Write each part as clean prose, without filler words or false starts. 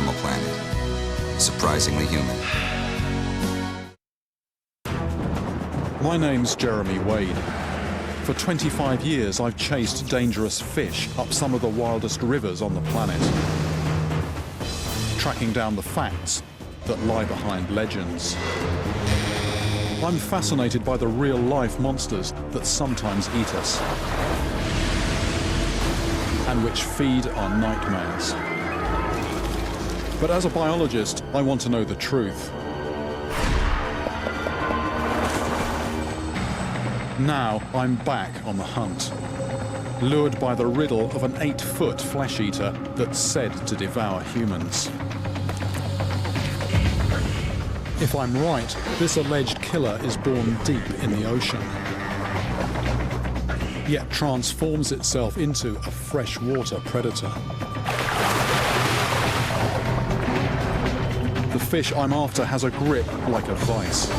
Animal Planet. Surprisingly human. My name's Jeremy Wade. For 25 years, I've chased dangerous fish up some of the wildest rivers on the planet, tracking down the facts that lie behind legends. I'm fascinated by the real-life monsters that sometimes eat us and which feed our nightmares. But as a biologist, I want to know the truth. Now I'm back on the hunt, lured by the riddle of an 8-foot flesh-eater that's said to devour humans. If I'm right, this alleged killer is born deep in the ocean, yet transforms itself into a freshwater predator. The fish I'm after has a grip like a vice,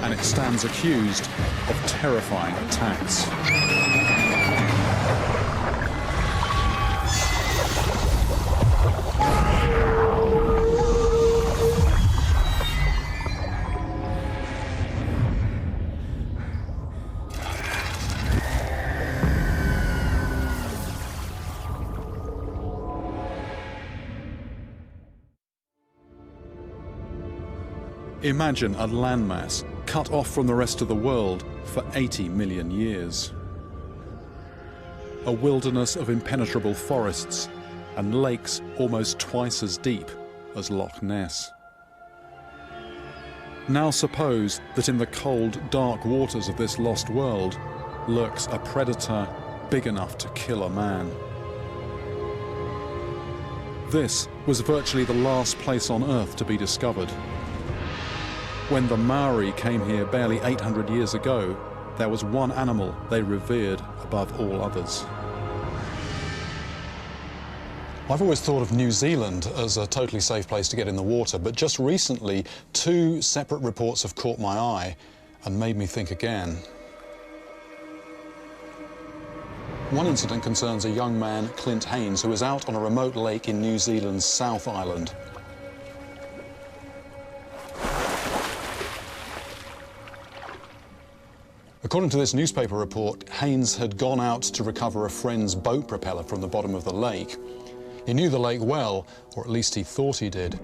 and it stands accused of terrifying attacks. Imagine a landmass cut off from the rest of the world for 80 million years. A wilderness of impenetrable forests and lakes almost twice as deep as Loch Ness. Now suppose that in the cold, dark waters of this lost world lurks a predator big enough to kill a man. This was virtually the last place on Earth to be discovered. When the Maori came here barely 800 years ago, there was one animal they revered above all others. I've always thought of New Zealand as a totally safe place to get in the water, but just recently, 2 separate reports have caught my eye and made me think again. One incident concerns a young man, Clint Haynes, who was out on a remote lake in New Zealand's South Island. According to this newspaper report, Haynes had gone out to recover a friend's boat propeller from the bottom of the lake. He knew the lake well, or at least he thought he did.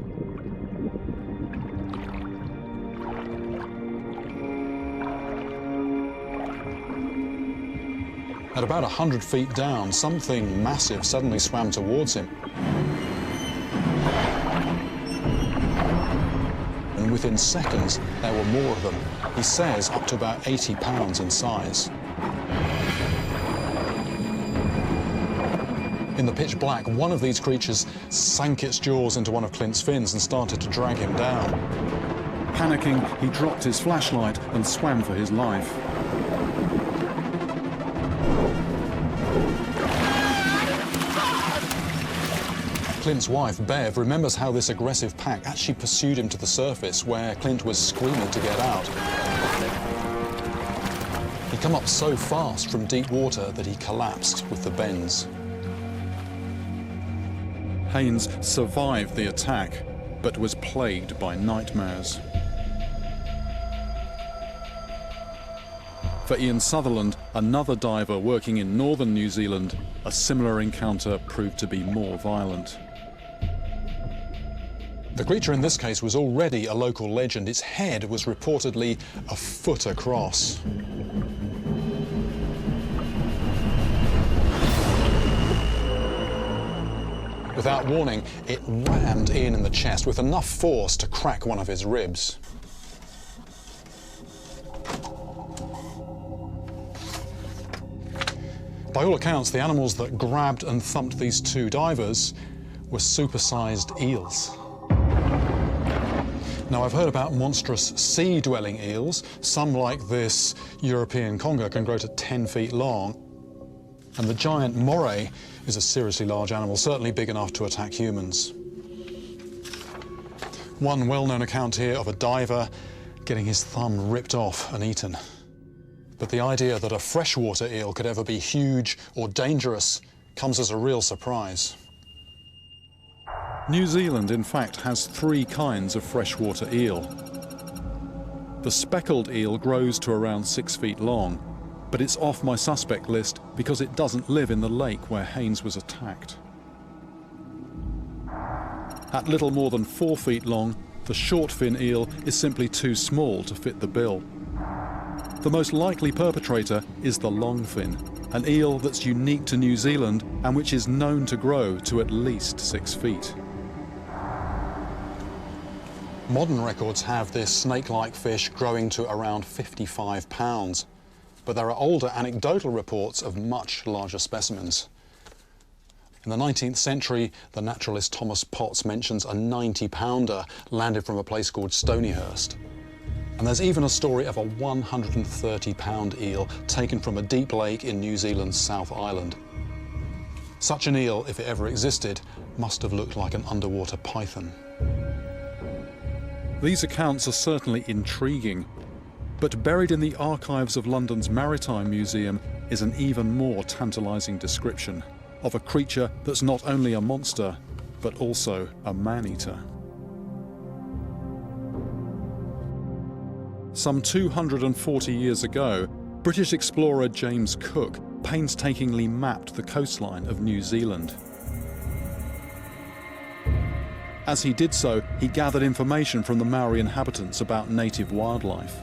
At about 100 feet down, something massive suddenly swam towards him. And within seconds, there were more of them. He says up to about 80 pounds in size. In the pitch black, one of these creatures sank its jaws into one of Clint's fins and started to drag him down. Panicking, he dropped his flashlight and swam for his life. Clint's wife, Bev, remembers how this aggressive pack actually pursued him to the surface, where Clint was screaming to get out. He'd come up so fast from deep water that he collapsed with the bends. Haynes survived the attack, but was plagued by nightmares. For Ian Sutherland, another diver working in northern New Zealand, a similar encounter proved to be more violent. The creature in this case was already a local legend. Its head was reportedly a foot across. Without warning, it rammed Ian in the chest with enough force to crack one of his ribs. By all accounts, the animals that grabbed and thumped these 2 divers were supersized eels. Now, I've heard about monstrous sea-dwelling eels. Some, like this European conger, can grow to 10 feet long. And the giant moray is a seriously large animal, certainly big enough to attack humans. One well-known account here of a diver getting his thumb ripped off and eaten. But the idea that a freshwater eel could ever be huge or dangerous comes as a real surprise. New Zealand, in fact, has 3 kinds of freshwater eel. The speckled eel grows to around 6 feet long, but it's off my suspect list because it doesn't live in the lake where Haynes was attacked. At little more than 4 feet long, the short-fin eel is simply too small to fit the bill. The most likely perpetrator is the longfin, an eel that's unique to New Zealand and which is known to grow to at least 6 feet. Modern records have this snake-like fish growing to around 55 pounds, but there are older anecdotal reports of much larger specimens. In the 19th century, the naturalist Thomas Potts mentions a 90-pounder landed from a place called Stonyhurst. And there's even a story of a 130-pound eel taken from a deep lake in New Zealand's South Island. Such an eel, if it ever existed, must have looked like an underwater python. These accounts are certainly intriguing, but buried in the archives of London's Maritime Museum is an even more tantalising description of a creature that's not only a monster, but also a man-eater. Some 240 years ago, British explorer James Cook painstakingly mapped the coastline of New Zealand. As he did so, he gathered information from the Maori inhabitants about native wildlife.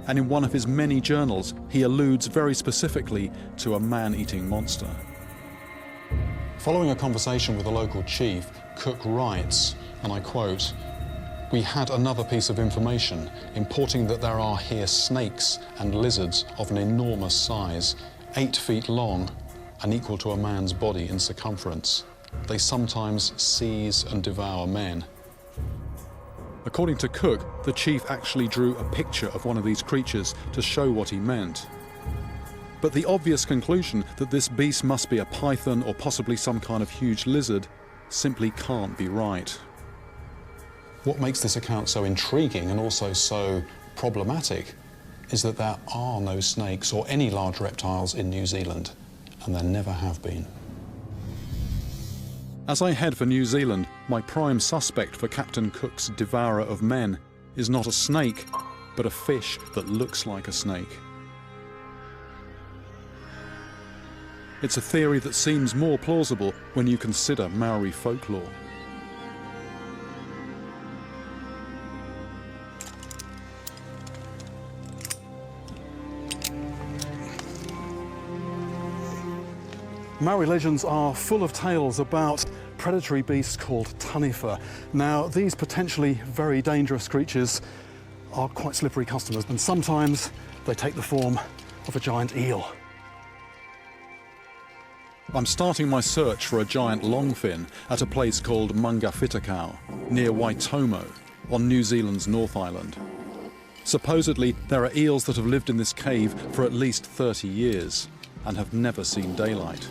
And in one of his many journals, he alludes very specifically to a man-eating monster. Following a conversation with a local chief, Cook writes, and I quote, "We had another piece of information, importing that there are here snakes and lizards of an enormous size, 8 feet long and equal to a man's body in circumference. They sometimes seize and devour men." According to Cook, the chief actually drew a picture of one of these creatures to show what he meant. But the obvious conclusion that this beast must be a python or possibly some kind of huge lizard simply can't be right. What makes this account so intriguing and also so problematic is that there are no snakes or any large reptiles in New Zealand, and there never have been. As I head for New Zealand, my prime suspect for Captain Cook's devourer of men is not a snake, but a fish that looks like a snake. It's a theory that seems more plausible when you consider Maori folklore. Maori legends are full of tales about predatory beasts called taniwha. Now, these potentially very dangerous creatures are quite slippery customers, and sometimes they take the form of a giant eel. I'm starting my search for a giant longfin at a place called Mangawhitakau, near Waitomo, on New Zealand's North Island. Supposedly, there are eels that have lived in this cave for at least 30 years and have never seen daylight.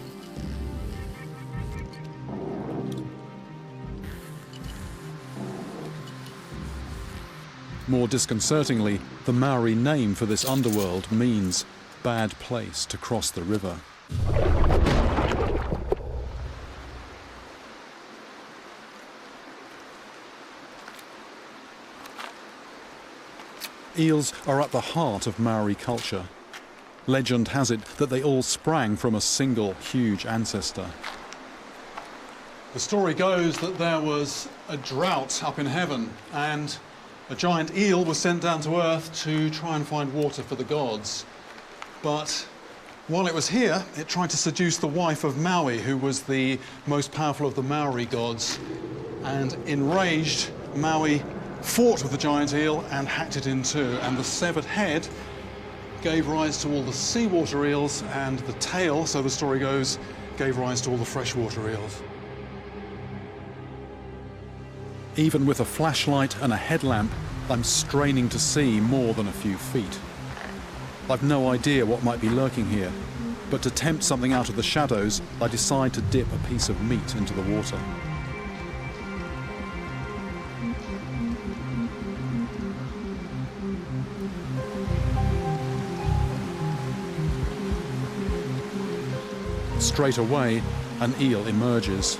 More disconcertingly, the Maori name for this underworld means bad place to cross the river. Eels are at the heart of Maori culture. Legend has it that they all sprang from a single huge ancestor. The story goes that there was a drought up in heaven and a giant eel was sent down to earth to try and find water for the gods. But while it was here, it tried to seduce the wife of Maui, who was the most powerful of the Maori gods. And enraged, Maui fought with the giant eel and hacked it in two, and the severed head gave rise to all the seawater eels, and the tail, so the story goes, gave rise to all the freshwater eels. Even with a flashlight and a headlamp, I'm straining to see more than a few feet. I've no idea what might be lurking here, but to tempt something out of the shadows, I decide to dip a piece of meat into the water. Straight away, an eel emerges.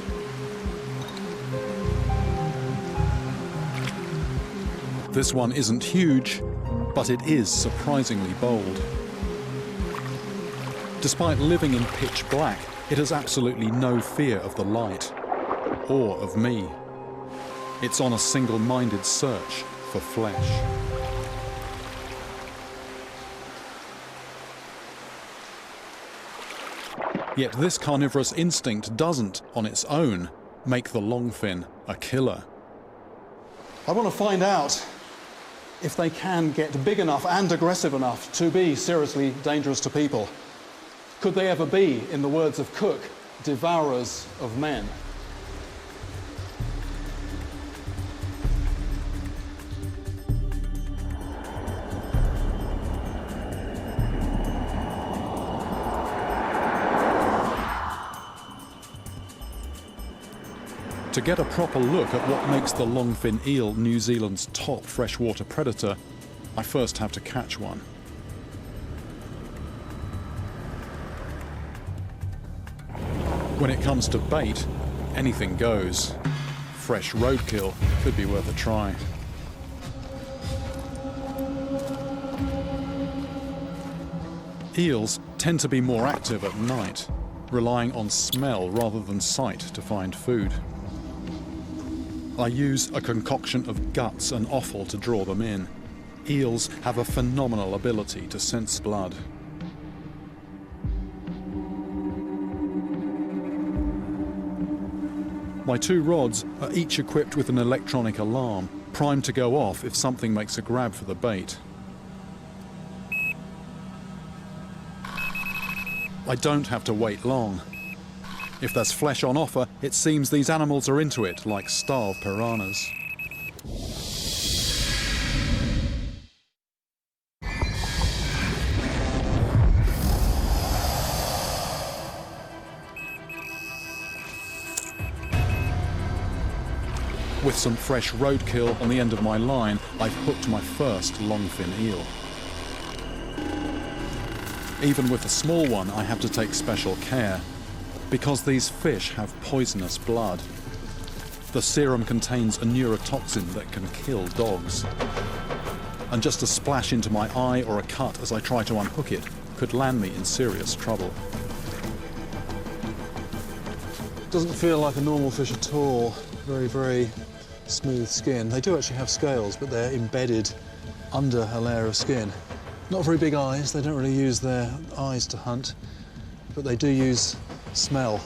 This one isn't huge, but it is surprisingly bold. Despite living in pitch black, it has absolutely no fear of the light, or of me. It's on a single-minded search for flesh. Yet this carnivorous instinct doesn't, on its own, make the longfin a killer. I want to find out if they can get big enough and aggressive enough to be seriously dangerous to people. Could they ever be, in the words of Cook, devourers of men? To get a proper look at what makes the longfin eel New Zealand's top freshwater predator, I first have to catch one. When it comes to bait, anything goes. Fresh roadkill could be worth a try. Eels tend to be more active at night, relying on smell rather than sight to find food. I use a concoction of guts and offal to draw them in. Eels have a phenomenal ability to sense blood. My two rods are each equipped with an electronic alarm, primed to go off if something makes a grab for the bait. I don't have to wait long. If there's flesh on offer, it seems these animals are into it like starved piranhas. With some fresh roadkill on the end of my line, I've hooked my first longfin eel. Even with the small one, I have to take special care, because these fish have poisonous blood. The serum contains a neurotoxin that can kill dogs. And just a splash into my eye or a cut as I try to unhook it could land me in serious trouble. Doesn't feel like a normal fish at all. Very, very smooth skin. They do actually have scales, but they're embedded under a layer of skin. Not very big eyes. They don't really use their eyes to hunt, but they do use smell.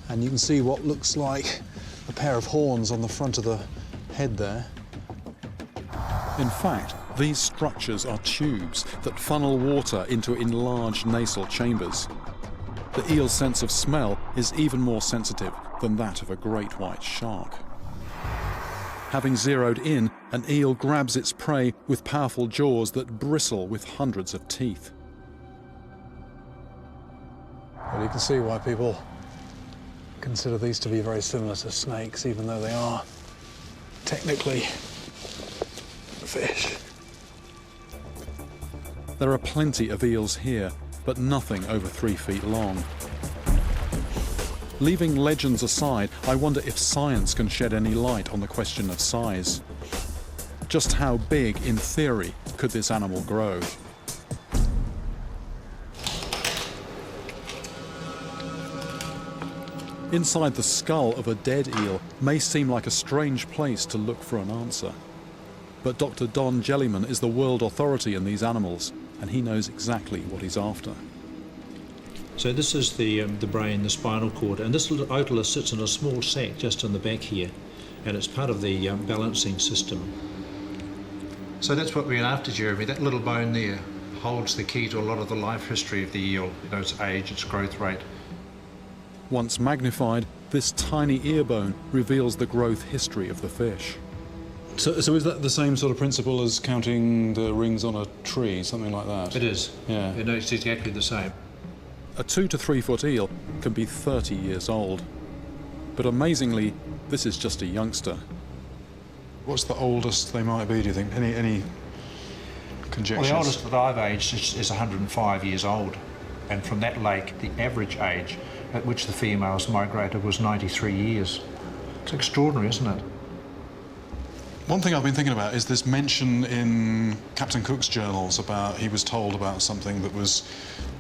And you can see what looks like a pair of horns on the front of the head there. In fact, these structures are tubes that funnel water into enlarged nasal chambers. The eel's sense of smell is even more sensitive than that of a great white shark. Having zeroed in, an eel grabs its prey with powerful jaws that bristle with hundreds of teeth. Well, you can see why people consider these to be very similar to snakes, even though they are technically fish. There are plenty of eels here, but nothing over 3 feet long. Leaving legends aside, I wonder if science can shed any light on the question of size. Just how big, in theory, could this animal grow? Inside the skull of a dead eel may seem like a strange place to look for an answer. But Dr. Don Jellyman is the world authority in these animals, and he knows exactly what he's after. So this is the brain, the spinal cord, and this little otolith sits in a small sac just in the back here, and it's part of the balancing system. So that's what we're after, Jeremy. That little bone there holds the key to a lot of the life history of the eel, its age, its growth rate. Once magnified, this tiny ear bone reveals the growth history of the fish. So is that the same sort of principle as counting the rings on a tree, something like that? It is. Yeah. It's exactly the same. A 2 to 3 foot eel can be 30 years old. But amazingly, this is just a youngster. What's the oldest they might be, do you think? Any conjectures? Well, the oldest that I've aged is 105 years old. And from that lake, the average age at which the females migrated was 93 years. It's extraordinary, isn't it? One thing I've been thinking about is this mention in Captain Cook's journals about he was told about something that was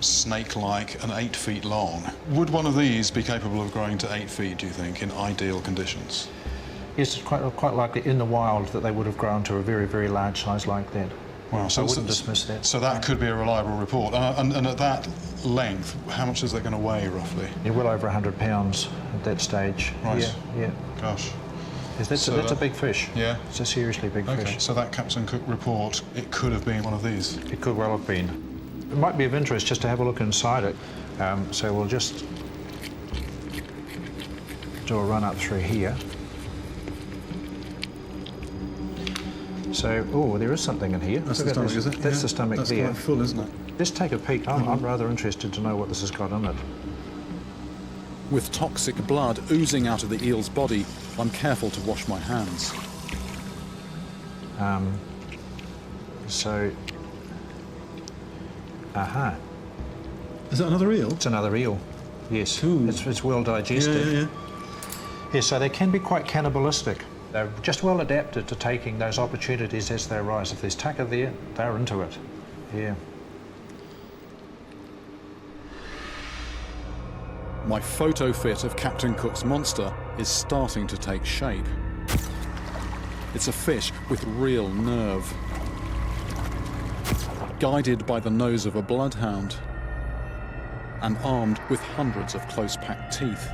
snake-like and 8 feet long. Would one of these be capable of growing to 8 feet, do you think, in ideal conditions? Yes, it's quite likely in the wild that they would have grown to a very, very large size like that. Wow, so I wouldn't dismiss that. So that could be a reliable report. And at that length, how much is that going to weigh, roughly? Yeah, well over 100 pounds at that stage. Right. Yeah. Gosh. Yes, that's a big fish. Yeah. It's a seriously big fish. So that Captain Cook report, it could have been one of these? It could well have been. It might be of interest just to have a look inside it. So we'll just do a run up through here. So, oh, there is something in here. That's the stomach, is it? That's the stomach that's there. That's quite full, isn't it? Just take a peek. I'm rather interested to know what this has got in it. With toxic blood oozing out of the eel's body, I'm careful to wash my hands. Is that another eel? It's another eel, yes. Ooh. It's well digested. Yeah. Yeah, so they can be quite cannibalistic. They're just well adapted to taking those opportunities as they arise. If there's tucker there, they're into it. Yeah. My photo fit of Captain Cook's monster is starting to take shape. It's a fish with real nerve, guided by the nose of a bloodhound and armed with hundreds of close-packed teeth.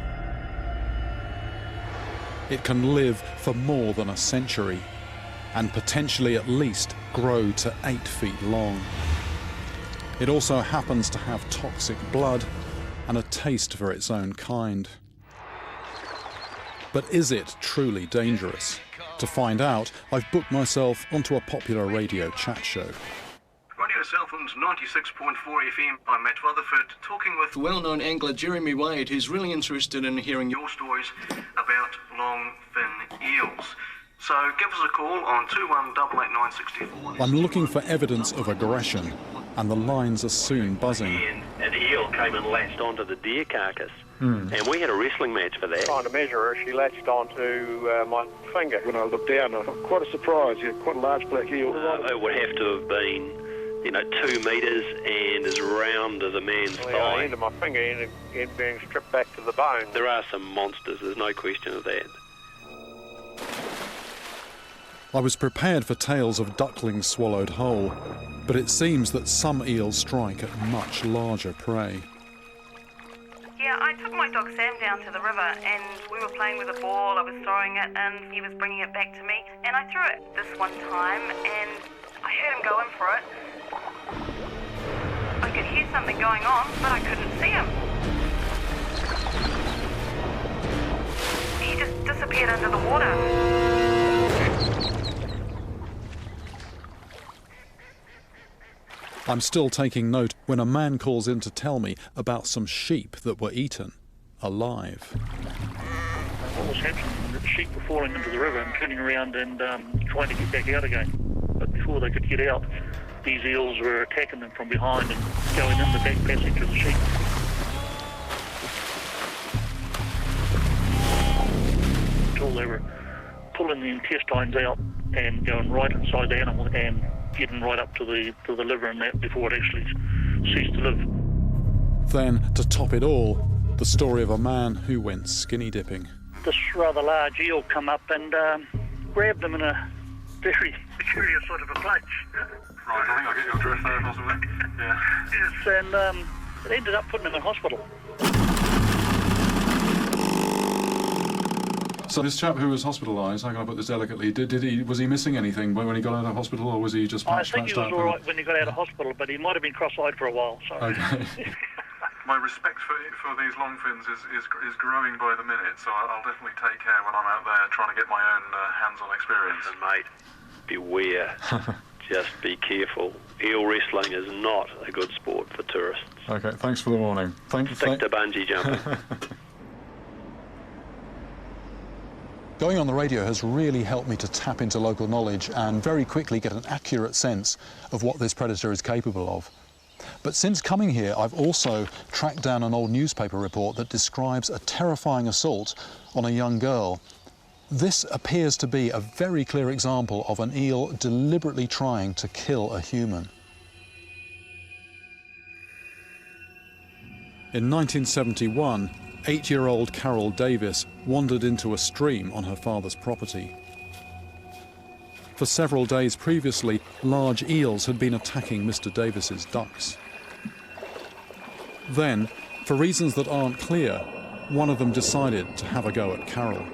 It can live for more than a century and potentially at least grow to 8 feet long. It also happens to have toxic blood and a taste for its own kind. But is it truly dangerous? To find out, I've booked myself onto a popular radio chat show. Radio Southland's 96.4 FM. I'm Matt Rutherford, talking with well-known angler Jeremy Wade, who's really interested in hearing your stories about long-fin eels. So give us a call on 21888964. I'm looking for evidence of aggression, and the lines are soon buzzing. And an eel came and latched onto the deer carcass, and we had a wrestling match for that. Trying to measure her, she latched onto my finger. When I looked down, I got quite a surprise. Yeah, quite a large black eel. It would have to have been, 2 metres and as round as a man's The thigh. end of my finger ended being stripped back to the bone. There are some monsters, there's no question of that. I was prepared for tales of ducklings swallowed whole, but it seems that some eels strike at much larger prey. Yeah, I took my dog Sam down to the river and we were playing with a ball. I was throwing it and he was bringing it back to me. And I threw it this one time and I heard him go in for it. I could hear something going on, but I couldn't see him. He just disappeared under the water. I'm still taking note when a man calls in to tell me about some sheep that were eaten alive. What was happening? The sheep were falling into the river and turning around and trying to get back out again. But before they could get out, these eels were attacking them from behind and going in the back passage of the sheep. Until they were pulling the intestines out and going right inside the animal and getting right up to the liver and that before it actually ceased to live. Then, to top it all, the story of a man who went skinny dipping. This rather large eel come up and grabbed them in a very peculiar sort of a place. Right, I think I'll get your address there, possibly. Yeah. Yes, and it ended up putting him in hospital. So this chap who was hospitalised, how can I put this delicately, was he missing anything when he got out of hospital, or was he just I patched think he was up? all right when he got out of hospital, but he might have been cross-eyed for a while. So. Okay. My respect for these longfins is growing by the minute, so I'll definitely take care when I'm out there trying to get my own hands-on experience. And mate, beware. Just be careful. Eel wrestling is not a good sport for tourists. Okay, thanks for the warning. Stick to bungee jumping. Going on the radio has really helped me to tap into local knowledge and very quickly get an accurate sense of what this predator is capable of. But since coming here, I've also tracked down an old newspaper report that describes a terrifying assault on a young girl. This appears to be a very clear example of an eel deliberately trying to kill a human. In 1971, 8-year-old Carol Davis wandered into a stream on her father's property. For several days previously, large eels had been attacking Mr. Davis's ducks. Then, for reasons that aren't clear, one of them decided to have a go at Carol.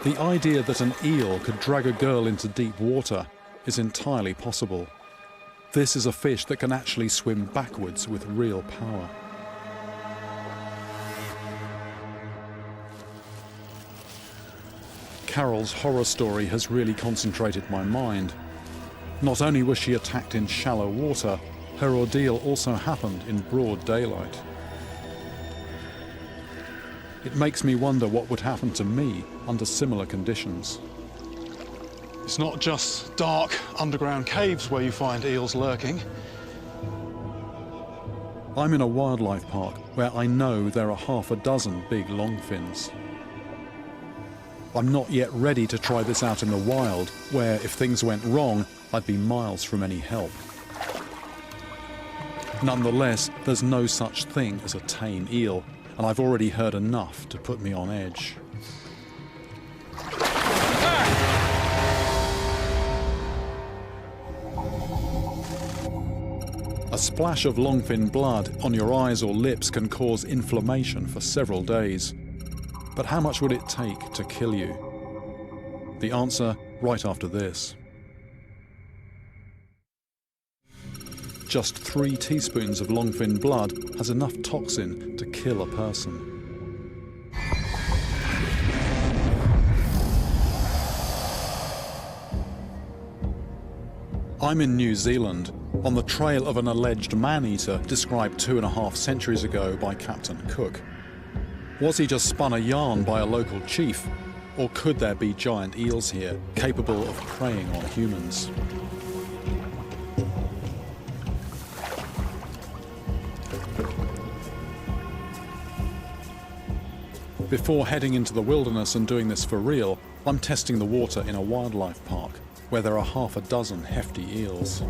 The idea that an eel could drag a girl into deep water is entirely possible. This is a fish that can actually swim backwards with real power. Carol's horror story has really concentrated my mind. Not only was she attacked in shallow water, her ordeal also happened in broad daylight. It makes me wonder what would happen to me under similar conditions. It's not just dark underground caves where you find eels lurking. I'm in a wildlife park where I know there are half a dozen big longfins. I'm not yet ready to try this out in the wild, where if things went wrong, I'd be miles from any help. Nonetheless, there's no such thing as a tame eel, and I've already heard enough to put me on edge. A splash of longfin blood on your eyes or lips can cause inflammation for several days. But how much would it take to kill you? The answer right after this. Just 3 teaspoons of longfin blood has enough toxin to kill a person. I'm in New Zealand, on the trail of an alleged man-eater described 2.5 centuries ago by Captain Cook. Was he just spun a yarn by a local chief, or could there be giant eels here capable of preying on humans? Before heading into the wilderness and doing this for real, I'm testing the water in a wildlife park, where there are half a dozen hefty eels.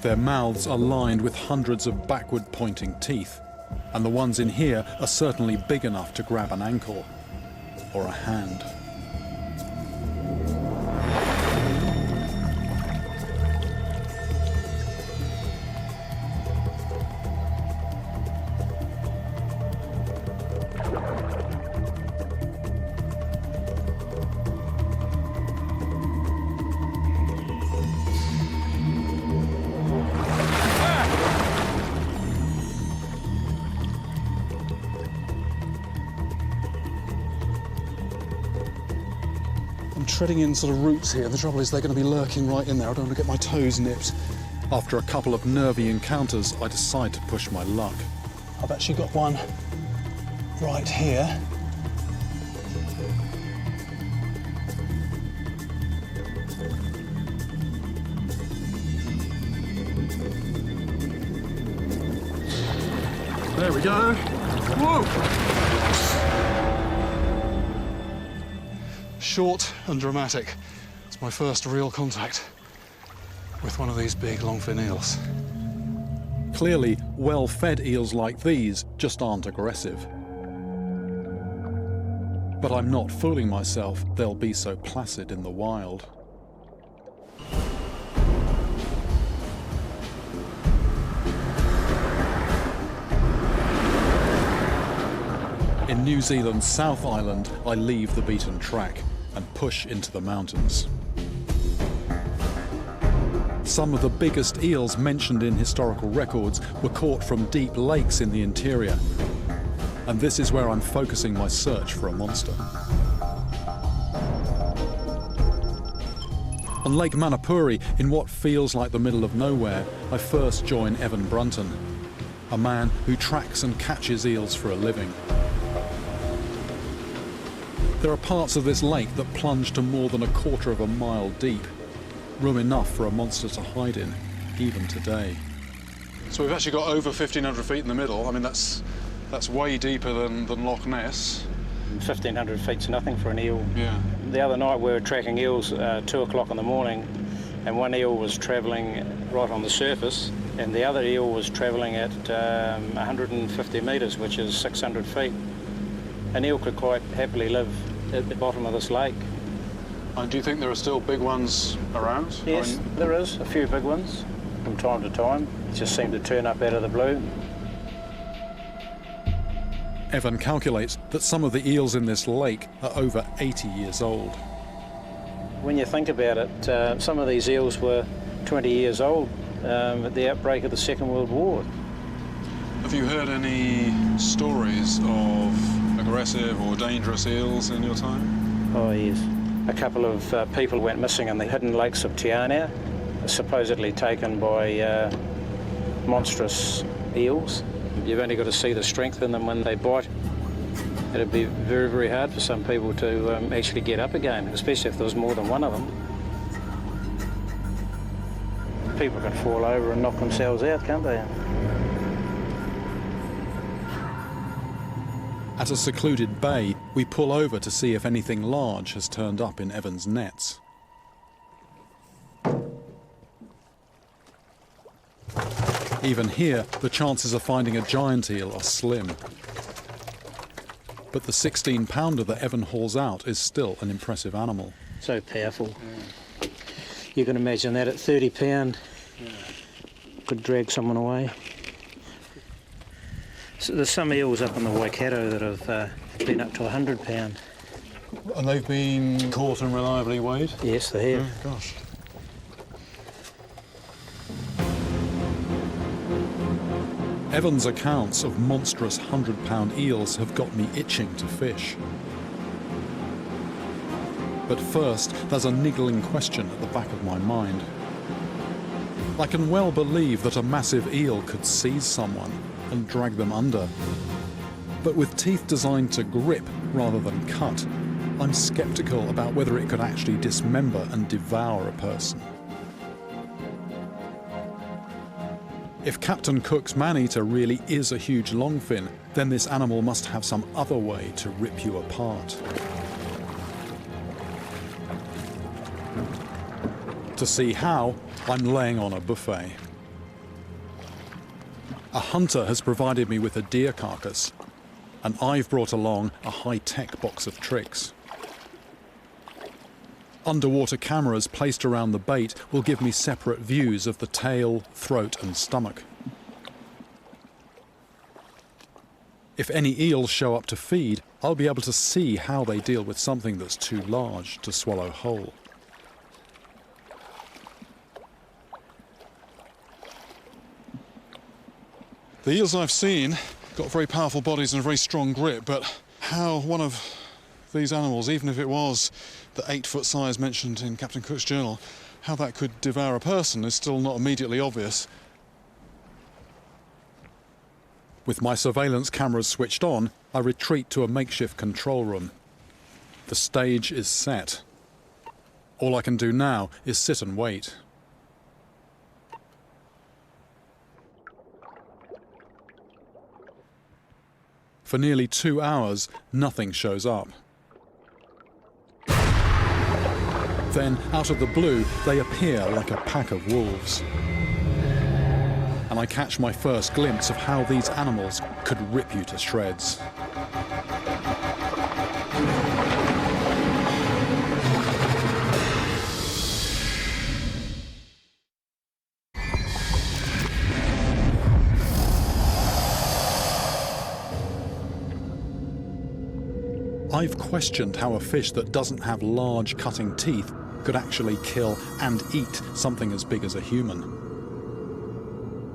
Their mouths are lined with hundreds of backward-pointing teeth, and the ones in here are certainly big enough to grab an ankle or a hand. Treading in sort of roots here. The trouble is they're going to be lurking right in there. I don't want to get my toes nipped. After a couple of nervy encounters, I decide to push my luck. I've actually got one right here. There we go. Whoa! Short and dramatic. It's my first real contact with one of these big longfin eels. Clearly, well-fed eels like these just aren't aggressive. But I'm not fooling myself, they'll be so placid in the wild. In New Zealand's South Island, I leave the beaten track and push into the mountains. Some of the biggest eels mentioned in historical records were caught from deep lakes in the interior, and this is where I'm focusing my search for a monster. On Lake Manapuri, in what feels like the middle of nowhere, I first join Evan Brunton, a man who tracks and catches eels for a living. There are parts of this lake that plunge to more than 1/4 of a mile deep, room enough for a monster to hide in, even today. So we've actually got over 1,500 feet in the middle. I mean, that's way deeper than Loch Ness. 1,500 feet's nothing for an eel. Yeah. The other night we were tracking eels 2 o'clock in the morning, and one eel was travelling right on the surface, and the other eel was travelling at 150 metres, which is 600 feet. An eel could quite happily live at the bottom of this lake. And do you think there are still big ones around? Yes, there is a few big ones from time to time. They just seem to turn up out of the blue. Evan calculates that some of the eels in this lake are over 80 years old. When you think about it, some of these eels were 20 years old at the outbreak of the Second World War. Have you heard any stories of aggressive or dangerous eels in your time? Oh yes. A couple of people went missing in the hidden lakes of Tiana, supposedly taken by monstrous eels. You've only got to see the strength in them when they bite. It'd be very, very hard for some people to actually get up again, especially if there was more than one of them. People can fall over and knock themselves out, can't they? At a secluded bay, we pull over to see if anything large has turned up in Evan's nets. Even here, the chances of finding a giant eel are slim. But the 16-pounder that Evan hauls out is still an impressive animal. So powerful. Yeah. You can imagine that at 30 pound, could drag someone away. So there's some eels up in the Waikato that have been up to 100 pound. And they've been caught and reliably weighed? Yes, they have. Oh, gosh. Evan's accounts of monstrous 100-pound eels have got me itching to fish. But first, there's a niggling question at the back of my mind. I can well believe that a massive eel could seize someone and drag them under. But with teeth designed to grip rather than cut, I'm skeptical about whether it could actually dismember and devour a person. If Captain Cook's man-eater really is a huge longfin, then this animal must have some other way to rip you apart. To see how, I'm laying on a buffet. A hunter has provided me with a deer carcass, and I've brought along a high-tech box of tricks. Underwater cameras placed around the bait will give me separate views of the tail, throat and stomach. If any eels show up to feed, I'll be able to see how they deal with something that's too large to swallow whole. The eels I've seen got very powerful bodies and a very strong grip, but how one of these animals, even if it was the 8-foot size mentioned in Captain Cook's journal, how that could devour a person is still not immediately obvious. With my surveillance cameras switched on, I retreat to a makeshift control room. The stage is set. All I can do now is sit and wait. For nearly 2 hours, nothing shows up. Then, out of the blue, they appear like a pack of wolves. And I catch my first glimpse of how these animals could rip you to shreds. I've questioned how a fish that doesn't have large cutting teeth could actually kill and eat something as big as a human.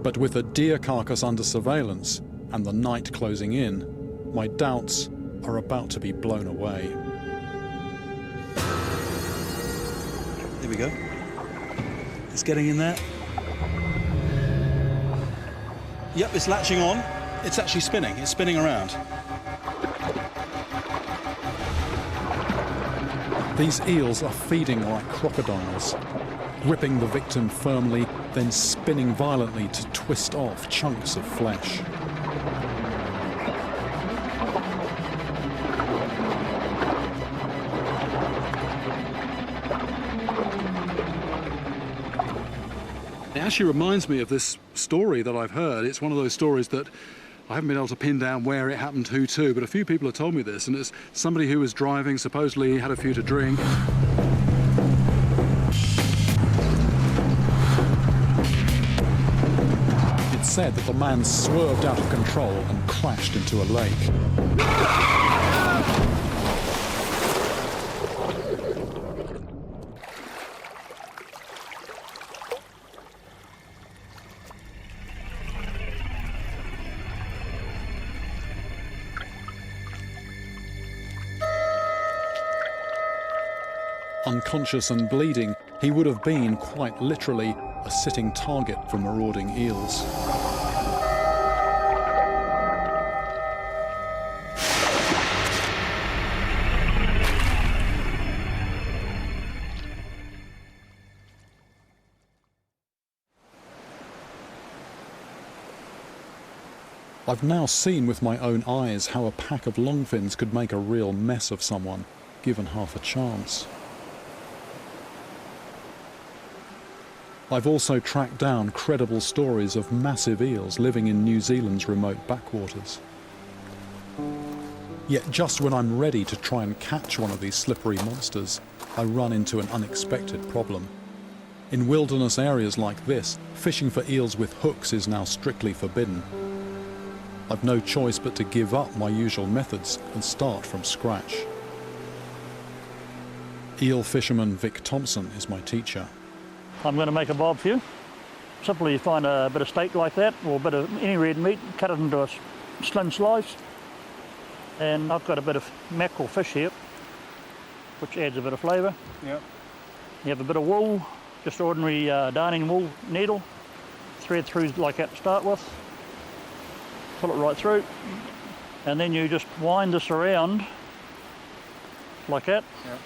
But with a deer carcass under surveillance and the night closing in, my doubts are about to be blown away. There we go. It's getting in there. Yep, it's latching on. It's actually spinning. It's spinning around. These eels are feeding like crocodiles, gripping the victim firmly, then spinning violently to twist off chunks of flesh. It actually reminds me of this story that I've heard. It's one of those stories that I haven't been able to pin down where it happened to, but a few people have told me this, and it's somebody who was driving, supposedly had a few to drink. It's said that the man swerved out of control and crashed into a lake. Unconscious and bleeding, he would have been, quite literally, a sitting target for marauding eels. I've now seen with my own eyes how a pack of longfins could make a real mess of someone, given half a chance. I've also tracked down credible stories of massive eels living in New Zealand's remote backwaters. Yet just when I'm ready to try and catch one of these slippery monsters, I run into an unexpected problem. In wilderness areas like this, fishing for eels with hooks is now strictly forbidden. I've no choice but to give up my usual methods and start from scratch. Eel fisherman Vic Thompson is my teacher. I'm going to make a bob for you. Simply you find a bit of steak like that, or a bit of any red meat, cut it into a slim slice. And I've got a bit of mackerel fish here, which adds a bit of flavour. Yep. You have a bit of wool, just ordinary darning wool needle, thread through like that to start with. Pull it right through, and then you just wind this around like that. Yep.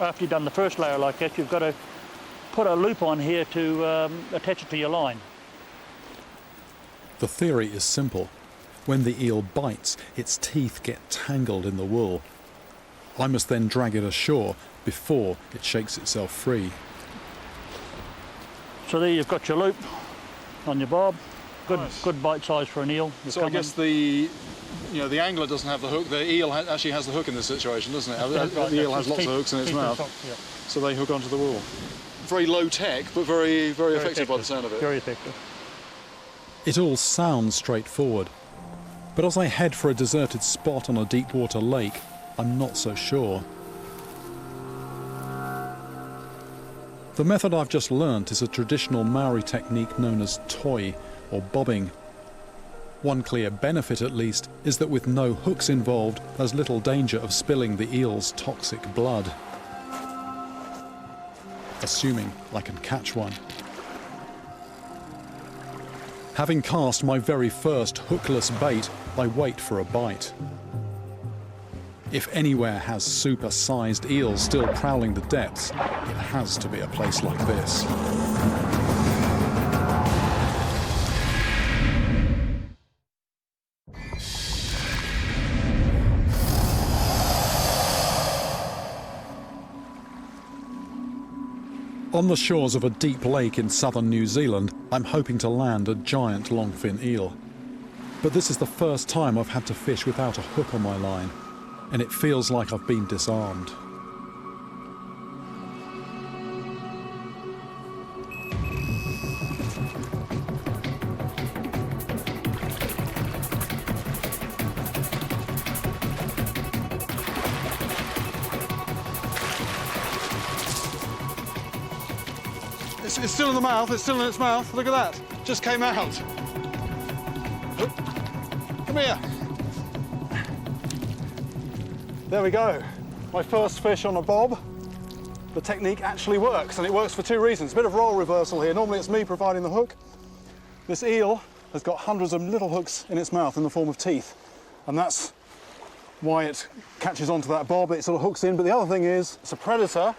After you've done the first layer like that, you've got to put a loop on here to attach it to your line. The theory is simple. When the eel bites, its teeth get tangled in the wool. I must then drag it ashore before it shakes itself free. So there you've got your loop on your bob. Good, nice. Good bite size for an eel. So I guess the angler doesn't have the hook. The eel actually has the hook in this situation, doesn't it? The eel has lots of hooks in its mouth, so they hook onto the wool. Very low tech, but very, very effective by the sound of it. Very effective. It all sounds straightforward, but as I head for a deserted spot on a deep water lake, I'm not so sure. The method I've just learnt is a traditional Maori technique known as toi, or bobbing. One clear benefit, at least, is that with no hooks involved, there's little danger of spilling the eel's toxic blood. Assuming I can catch one. Having cast my very first hookless bait, I wait for a bite. If anywhere has super-sized eels still prowling the depths, it has to be a place like this. On the shores of a deep lake in southern New Zealand, I'm hoping to land a giant longfin eel. But this is the first time I've had to fish without a hook on my line, and it feels like I've been disarmed. It's still in the mouth, it's still in its mouth. Look at that, just came out. Come here. There we go. My first fish on a bob. the technique actually works, and it works for two reasons. A bit of role reversal here. Normally it's me providing the hook. This eel has got hundreds of little hooks in its mouth in the form of teeth, and that's why it catches onto that bob. It sort of hooks in, but the other thing is it's a predator,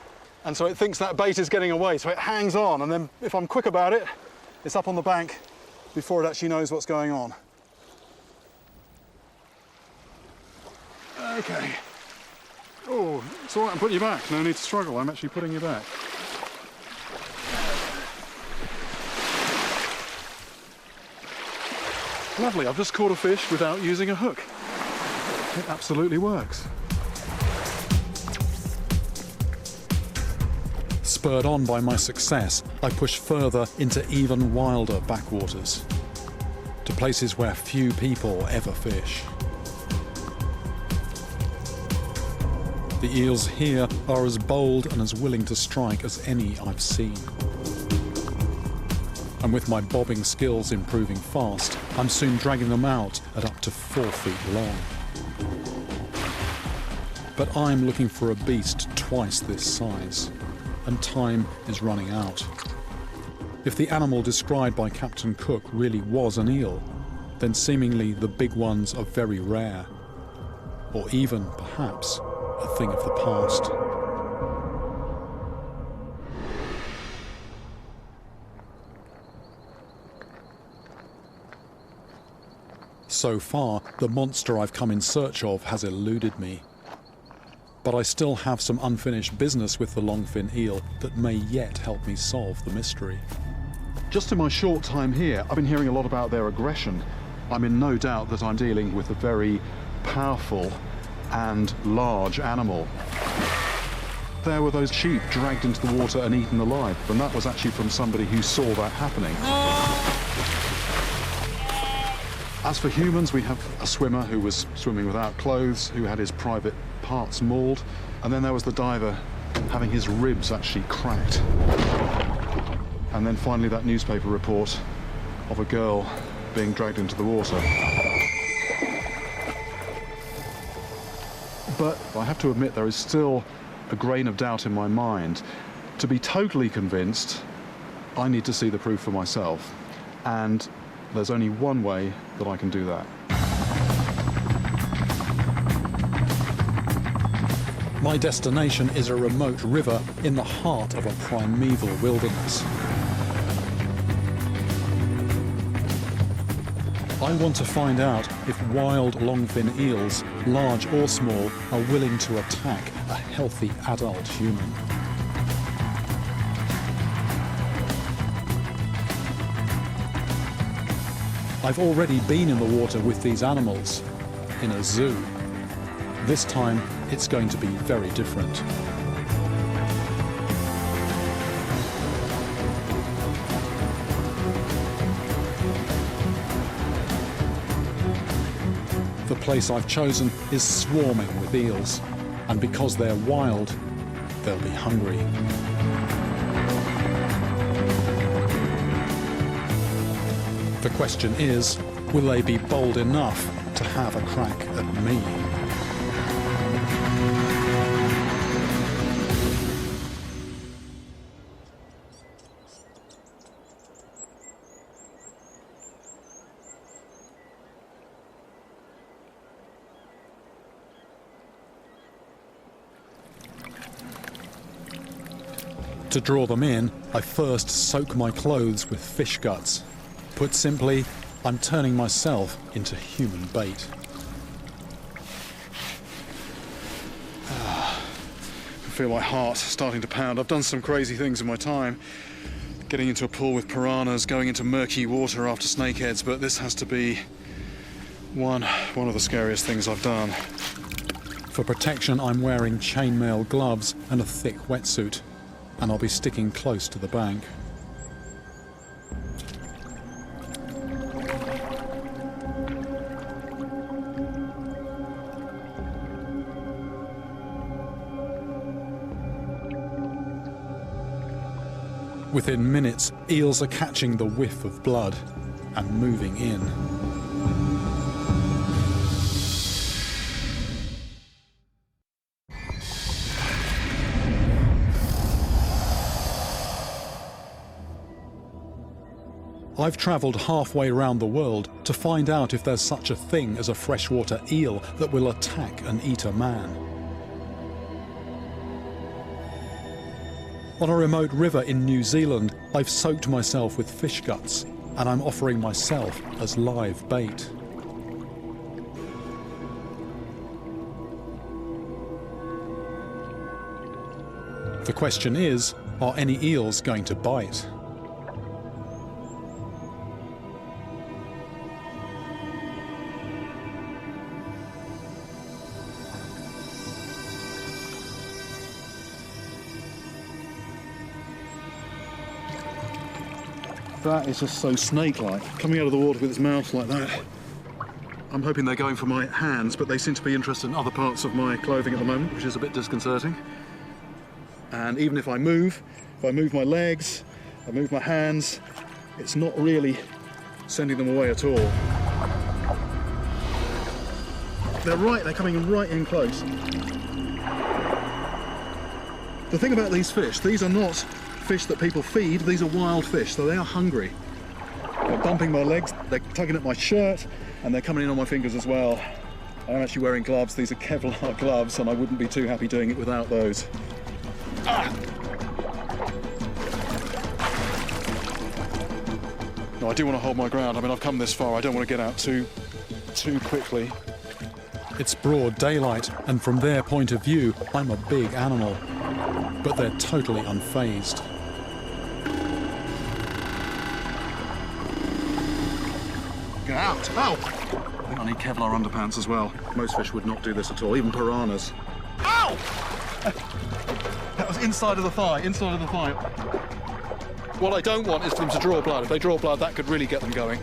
and so it thinks that bait is getting away, so it hangs on, and then if I'm quick about it, it's up on the bank before it actually knows what's going on. Okay. Oh, it's all right, I'm putting you back. No need to struggle, I'm actually putting you back. Lovely, I've just caught a fish without using a hook. It absolutely works. Spurred on by my success, I push further into even wilder backwaters, to places where few people ever fish. The eels here are as bold and as willing to strike as any I've seen. And with my bobbing skills improving fast, I'm soon dragging them out at up to 4 feet long. But I'm looking for a beast twice this size, and time is running out. If the animal described by Captain Cook really was an eel, then seemingly the big ones are very rare, or even, perhaps, a thing of the past. So far, the monster I've come in search of has eluded me. But I still have some unfinished business with the longfin eel that may yet help me solve the mystery. Just in my short time here, I've been hearing a lot about their aggression. I'm in no doubt that I'm dealing with a very powerful and large animal. There were those sheep dragged into the water and eaten alive, and that was actually from somebody who saw that happening. As for humans, we have a swimmer who was swimming without clothes, who had his private parts mauled, and then there was the diver having his ribs actually cracked. And then finally that newspaper report of a girl being dragged into the water. But I have to admit there is still a grain of doubt in my mind. To be totally convinced, I need to see the proof for myself. And there's only one way that I can do that. My destination is a remote river in the heart of a primeval wilderness. I want to find out if wild longfin eels, large or small, are willing to attack a healthy adult human. I've already been in the water with these animals, in a zoo. This time, it's going to be very different. The place I've chosen is swarming with eels, and because they're wild, they'll be hungry. The question is, will they be bold enough to have a crack at me? To draw them in, I first soak my clothes with fish guts. Put simply, I'm turning myself into human bait. I feel my heart starting to pound. I've done some crazy things in my time. Getting into a pool with piranhas, going into murky water after snakeheads, but this has to be one of the scariest things I've done. For protection, I'm wearing chainmail gloves and a thick wetsuit, and I'll be sticking close to the bank. Within minutes, eels are catching the whiff of blood and moving in. I've travelled halfway around the world to find out if there's such a thing as a freshwater eel that will attack and eat a man. On a remote river in New Zealand, I've soaked myself with fish guts, and I'm offering myself as live bait. The question is, are any eels going to bite? That is just so snake-like, coming out of the water with its mouth like that. I'm hoping they're going for my hands, but they seem to be interested in other parts of my clothing at the moment, which is a bit disconcerting. And even if I move my legs, I move my hands, it's not really sending them away at all. They're coming right in close. The thing about these fish, these are not fish that people feed, these are wild fish, so they are hungry. They're bumping my legs, they're tugging at my shirt, and they're coming in on my fingers as well. I'm actually wearing gloves, these are Kevlar gloves, and I wouldn't be too happy doing it without those. Ah! No, I do want to hold my ground. I mean, I've come this far, I don't want to get out too quickly. It's broad daylight, and from their point of view, I'm a big animal. But they're totally unfazed. Get out! Ow! I think I need Kevlar underpants as well. Most fish would not do this at all, even piranhas. Ow! That was inside of the thigh, inside of the thigh. What I don't want is for them to draw blood. If they draw blood, that could really get them going.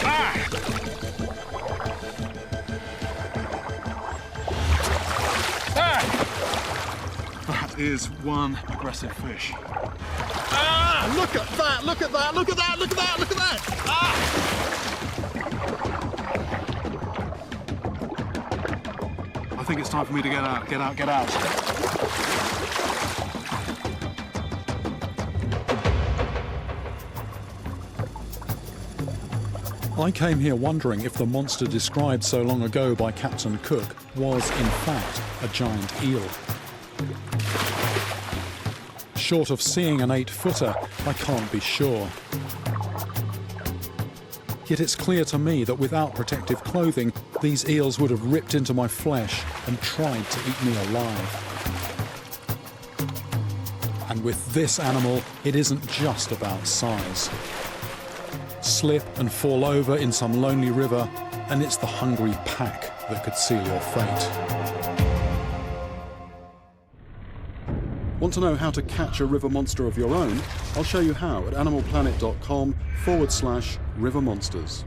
Ah! That is one aggressive fish. Ah! Look at that! Look at that! Look at that! Look at that! Look at that! Ah! I think it's time for me to get out. Get out! Get out! I came here wondering if the monster described so long ago by Captain Cook was, in fact, a giant eel. Short of seeing an 8-footer, I can't be sure. Yet it's clear to me that without protective clothing, these eels would have ripped into my flesh and tried to eat me alive. And with this animal, it isn't just about size. Slip and fall over in some lonely river, and it's the hungry pack that could seal your fate. Want to know how to catch a river monster of your own? I'll show you how at animalplanet.com/rivermonsters.